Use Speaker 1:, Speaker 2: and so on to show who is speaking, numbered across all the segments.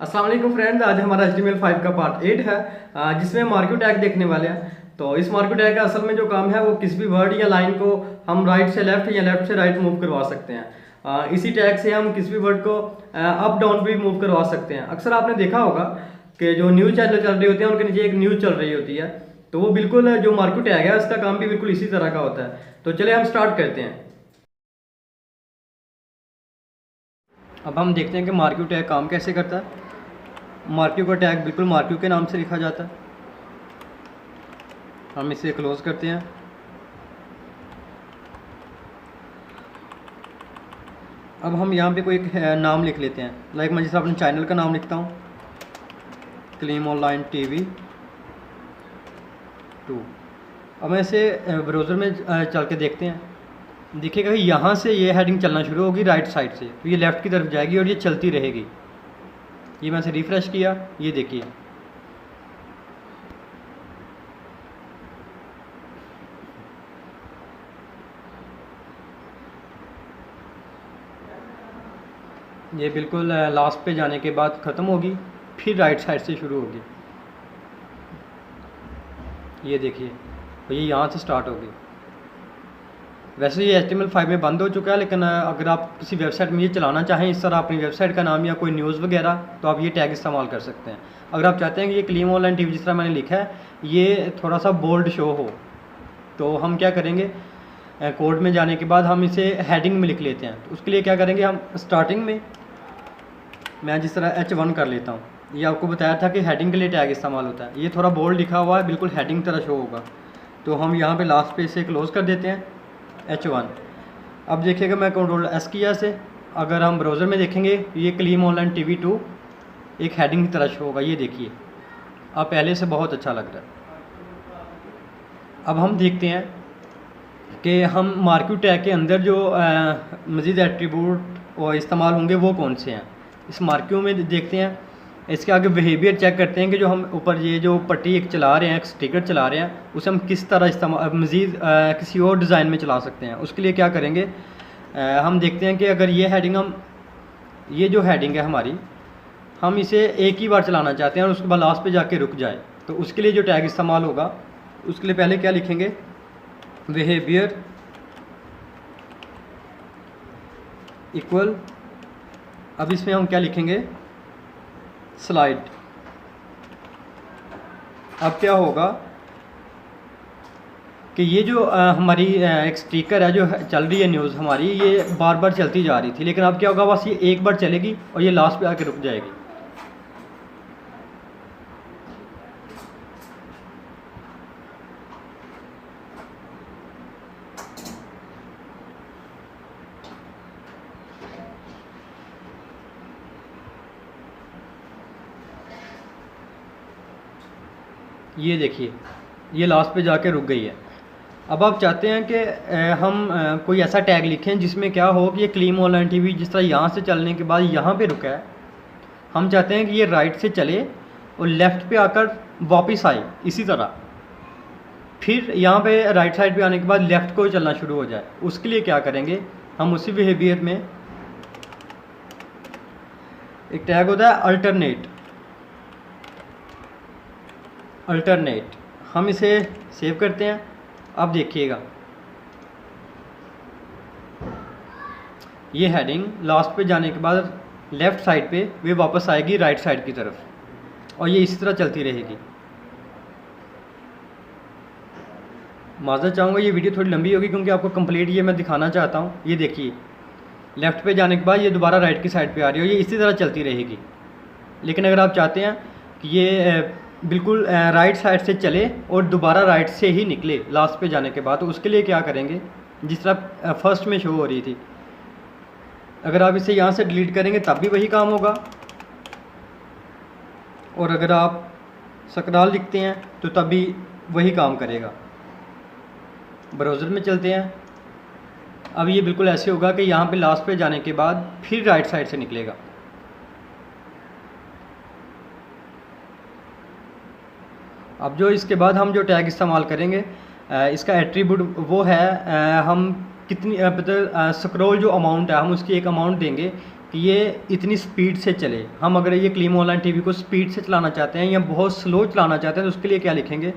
Speaker 1: अस्सलाम वालेकुम फ्रेंड्स, आज हमारा HTML5 का पार्ट 8 है जिसमें हम मार्क्यू टैग देखने वाले हैं। तो इस मार्क्यू टैग का असल में जो काम है वो किसी भी वर्ड या लाइन को हम राइट से लेफ्ट या लेफ्ट से राइट मूव करवा सकते हैं। इसी टैग से हम किसी भी वर्ड को अप डाउन भी मूव करवा सकते हैं। अक्सर आपने देखा होगा कि जो न्यूज़ चैनल चल रहे होते हैं उनके नीचे एक न्यूज़ चल रही होती है, तो वो बिल्कुल जो मार्क्यू टैग है उसका काम भी बिल्कुल इसी तरह का होता है। तो चलिए हम स्टार्ट करते हैं। अब हम देखते हैं कि मार्क्यू टैग काम कैसे करता है। मार्क्यू का टैग बिल्कुल मार्क्यू के नाम से लिखा जाता है। हम इसे क्लोज करते हैं। अब हम यहाँ पे कोई एक नाम लिख लेते हैं, लाइक मैं जैसे अपने चैनल का नाम लिखता हूँ, क्लीम ऑनलाइन TV 2। अब मैं इसे ब्राउज़र में चल के देखते हैं। दिखेगा कि यहाँ से ये हेडिंग चलना शुरू होगी राइट साइड से, तो ये लेफ़्ट की तरफ जाएगी और ये चलती रहेगी। ये मैं इसे रिफ़्रेश किया, ये देखिए ये बिल्कुल लास्ट पे जाने के बाद ख़त्म होगी, फिर राइट साइड से शुरू होगी। ये देखिए, तो ये यहाँ से स्टार्ट होगी। वैसे ये HTML5 में बंद हो चुका है, लेकिन अगर आप किसी वेबसाइट में ये चलाना चाहें इस तरह अपनी वेबसाइट का नाम या कोई न्यूज़ वगैरह, तो आप ये टैग इस्तेमाल कर सकते हैं। अगर आप चाहते हैं कि ये क्लीम ऑनलाइन TV जिस तरह मैंने लिखा है ये थोड़ा सा बोल्ड शो हो, तो हम क्या करेंगे, कोड में जाने के बाद हम इसे हेडिंग में लिख लेते हैं। तो उसके लिए क्या करेंगे, हम स्टार्टिंग में मैं जिस तरह H1 कर लेता हूँ। ये आपको बताया था कि हेडिंग के लिए टैग इस्तेमाल होता है। ये थोड़ा बोल्ड लिखा हुआ है, बिल्कुल हेडिंग तरह शो होगा, तो हम यहाँ पे लास्ट पे इसे क्लोज़ कर देते हैं H1। अब देखिएगा मैं Ctrl+S किया से, अगर हम ब्राउज़र में देखेंगे ये क्लीम ऑनलाइन TV 2 एक हेडिंग की तरह शो होगा। ये देखिए, अब पहले से बहुत अच्छा लग रहा है। अब हम देखते हैं कि हम मार्क्यू टैग के अंदर जो मज़ीद एट्रीब्यूट और इस्तेमाल होंगे वो कौन से हैं। इस मार्क्यू में देखते हैं, इसके आगे बिहेवियर चेक करते हैं कि जो हम ऊपर ये जो पट्टी एक चला रहे हैं, एक स्टिकर चला रहे हैं, उसे हम किस तरह इस्तेमाल मज़ीद किसी और डिज़ाइन में चला सकते हैं। उसके लिए क्या करेंगे, हम देखते हैं कि अगर ये हेडिंग ये जो हेडिंग है हमारी, हम इसे एक ही बार चलाना चाहते हैं और उसके बाद लास्ट पे जाके रुक जाए, तो उसके लिए जो टैग इस्तेमाल होगा, उसके लिए पहले क्या लिखेंगे, बिहेवियर इक्वल, अब इसमें हम क्या लिखेंगे, स्लाइड। अब क्या होगा कि ये जो हमारी एक स्टिकर है जो चल रही है न्यूज़ हमारी, ये बार बार चलती जा रही थी, लेकिन अब क्या होगा, बस ये एक बार चलेगी और ये लास्ट पे आके रुक जाएगी। ये देखिए, ये लास्ट पे जाके रुक गई है। अब आप चाहते हैं कि हम कोई ऐसा टैग लिखें जिसमें क्या हो कि ये क्लीम ऑनलाइन TV जिस तरह यहाँ से चलने के बाद यहाँ पे रुका है, हम चाहते हैं कि ये राइट से चले और लेफ़्ट पे आकर वापस आए इसी तरह, फिर यहाँ पे राइट साइड पे आने के बाद लेफ़्ट को चलना शुरू हो जाए। उसके लिए क्या करेंगे, हम उसी बिहेवियर में एक टैग होता है अल्टरनेट, हम इसे सेव करते हैं। अब देखिएगा, ये हेडिंग लास्ट पे जाने के बाद लेफ़्ट साइड पे वे वापस आएगी राइट साइड की तरफ, और ये इसी तरह चलती रहेगी। माज़रत चाहूँगा ये वीडियो थोड़ी लंबी होगी क्योंकि आपको कंप्लीट ये मैं दिखाना चाहता हूँ। ये देखिए, लेफ़्ट पे जाने के बाद ये दोबारा राइट की साइड पे आ रही है, ये इसी तरह चलती रहेगी। लेकिन अगर आप चाहते हैं कि ये बिल्कुल राइट साइड से चले और दोबारा राइट से ही निकले लास्ट पे जाने के बाद, तो उसके लिए क्या करेंगे, जिस तरह फर्स्ट में शो हो रही थी, अगर आप इसे यहाँ से डिलीट करेंगे तब भी वही काम होगा, और अगर आप स्क्रॉल लिखते हैं तो तब भी वही काम करेगा। ब्राउज़र में चलते हैं। अब ये बिल्कुल ऐसे होगा कि यहाँ पे लास्ट पे जाने के बाद फिर राइट साइड से निकलेगा। अब जो इसके बाद हम जो टैग इस्तेमाल करेंगे, इसका एट्रीब्यूट वो है, हम कितनी मतलब स्क्रॉल जो अमाउंट है हम उसकी एक अमाउंट देंगे कि ये इतनी स्पीड से चले। हम अगर ये क्लीम ऑनलाइन टीवी को स्पीड से चलाना चाहते हैं या बहुत स्लो चलाना चाहते हैं तो उसके लिए क्या लिखेंगे,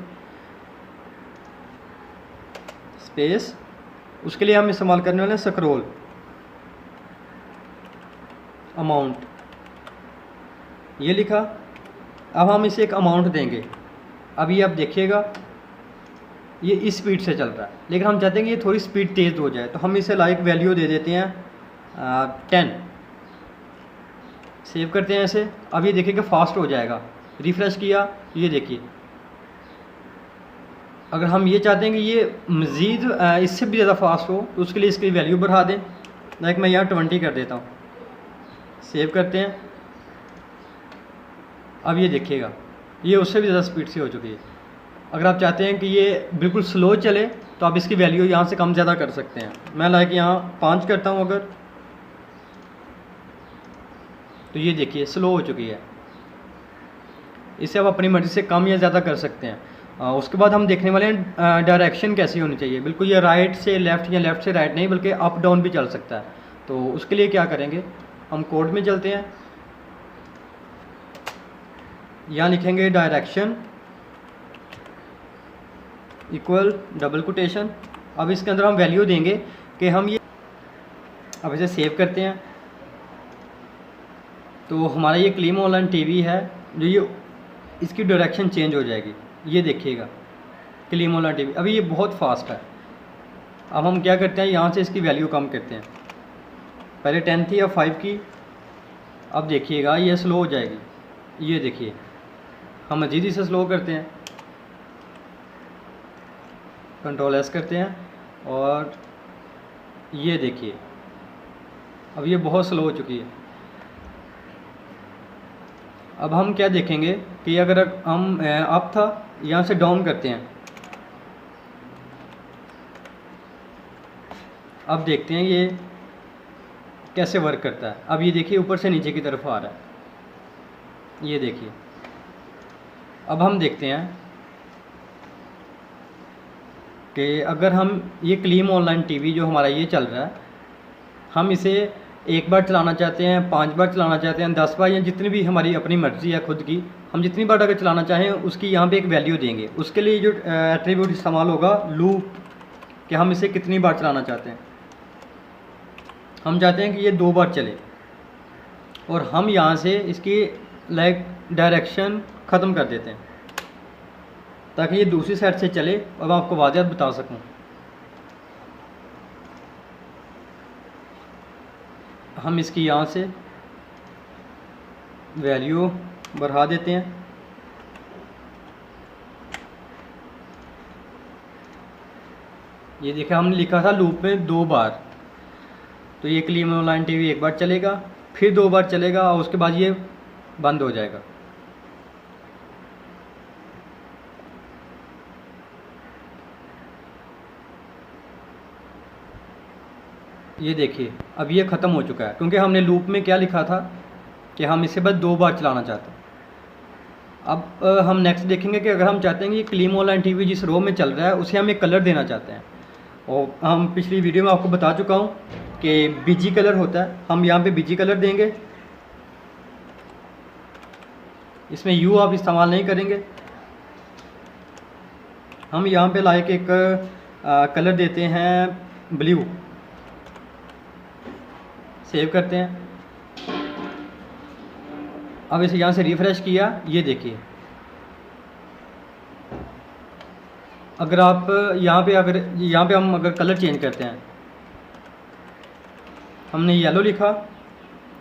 Speaker 1: स्पेस, उसके लिए हम इस्तेमाल करने वाले हैं स्क्रॉल अमाउंट, ये लिखा। अब हम इसे एक अमाउंट देंगे। अब ये आप देखिएगा ये इस स्पीड से चल रहा है, लेकिन हम चाहते हैं कि ये थोड़ी स्पीड तेज़ हो जाए, तो हम इसे लाइक वैल्यू दे देते हैं 10। सेव करते हैं ऐसे। अब ये देखिए कि फास्ट हो जाएगा। रिफ़्रेश किया, ये देखिए। अगर हम ये चाहते हैं कि ये मज़ीद इससे भी ज़्यादा फास्ट हो तो उसके लिए इसकी वैल्यू बढ़ा दें। लाइक मैं यहाँ 20 कर देता हूँ। सेव करते हैं। अब ये देखिएगा ये उससे भी ज़्यादा स्पीड से हो चुकी है। अगर आप चाहते हैं कि ये बिल्कुल स्लो चले तो आप इसकी वैल्यू यहाँ से कम ज़्यादा कर सकते हैं। मैं लाइक यहाँ 5 करता हूँ अगर, तो ये देखिए स्लो हो चुकी है। इसे आप अपनी मर्ज़ी से कम या ज़्यादा कर सकते हैं। उसके बाद हम देखने वाले हैं डायरेक्शन कैसी होनी चाहिए। बिल्कुल ये राइट से लेफ़्ट या लेफ़्ट से राइट नहीं, बल्कि अप डाउन भी चल सकता है। तो उसके लिए क्या करेंगे, हम कोड में चलते हैं। यहाँ लिखेंगे डायरेक्शन इक्वल डबल कोटेशन। अब इसके अंदर हम वैल्यू देंगे कि हम ये, अब इसे सेव करते हैं। तो हमारा ये क्लीम ऑनलाइन टीवी है जो ये इसकी डायरेक्शन चेंज हो जाएगी। ये देखिएगा क्लीम ऑनलाइन टीवी। अभी ये बहुत फास्ट है। अब हम क्या करते हैं, यहाँ से इसकी वैल्यू कम करते हैं। पहले 10 थी, अब 5 की। अब देखिएगा ये स्लो हो जाएगी। ये देखिए हम मज़ीद इसे स्लो करते हैं, Ctrl+S करते हैं और ये देखिए अब ये बहुत स्लो हो चुकी है। अब हम क्या देखेंगे कि अगर हम अप था, यहाँ से डाउन करते हैं। अब देखते हैं ये कैसे वर्क करता है। अब ये देखिए ऊपर से नीचे की तरफ आ रहा है। ये देखिए अब हम देखते हैं कि अगर हम ये क्लीम ऑनलाइन टीवी जो हमारा ये चल रहा है, हम इसे एक बार चलाना चाहते हैं, 5 बार चलाना चाहते हैं, 10 बार, या जितनी भी हमारी अपनी मर्ज़ी है खुद की, हम जितनी बार अगर चलाना चाहें उसकी यहाँ पे एक वैल्यू देंगे। उसके लिए जो एट्रीब्यूट इस्तेमाल होगा लूप, कि हम इसे कितनी बार चलाना चाहते हैं। हम चाहते हैं कि ये 2 बार चले और हम यहाँ से इसकी लाइक डायरेक्शन ख़त्म कर देते हैं ताकि ये दूसरी साइड से चले और मैं आपको वाज़ह बता सकूं। हम इसकी यहाँ से वैल्यू बढ़ा देते हैं। ये देखा हमने लिखा था लूप में 2 बार, तो ये क्लीम ऑनलाइन टीवी 1 बार चलेगा, फिर 2 बार चलेगा और उसके बाद ये बंद हो जाएगा। ये देखिए अब ये ख़त्म हो चुका है, क्योंकि हमने लूप में क्या लिखा था कि हम इसे बस 2 बार चलाना चाहते हैं। अब हम नेक्स्ट देखेंगे कि अगर हम चाहते हैं कि क्लीम ऑनलाइन टीवी जिस रो में चल रहा है उसे हम एक कलर देना चाहते हैं। और हम पिछली वीडियो में आपको बता चुका हूँ कि बीजी कलर होता है। हम यहाँ पे बीजी कलर देंगे। इसमें यू आप इस्तेमाल नहीं करेंगे। हम यहाँ पे लाइक एक कलर देते हैं ब्लू। सेव करते हैं। अब इसे यहाँ से रिफ़्रेश किया, ये देखिए अगर आप यहाँ पे हम अगर कलर चेंज करते हैं, हमने येलो लिखा,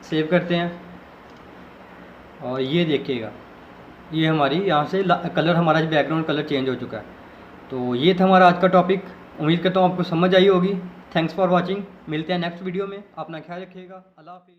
Speaker 1: सेव करते हैं और ये देखिएगा ये हमारी यहाँ से कलर, हमारा बैकग्राउंड कलर चेंज हो चुका है। तो ये था हमारा आज का टॉपिक। उम्मीद करता हूँ आपको समझ आई होगी। Thanks for watching. मिलते हैं नेक्स्ट वीडियो में। अपना ख्याल रखिएगा। अल्लाह हाफिज़।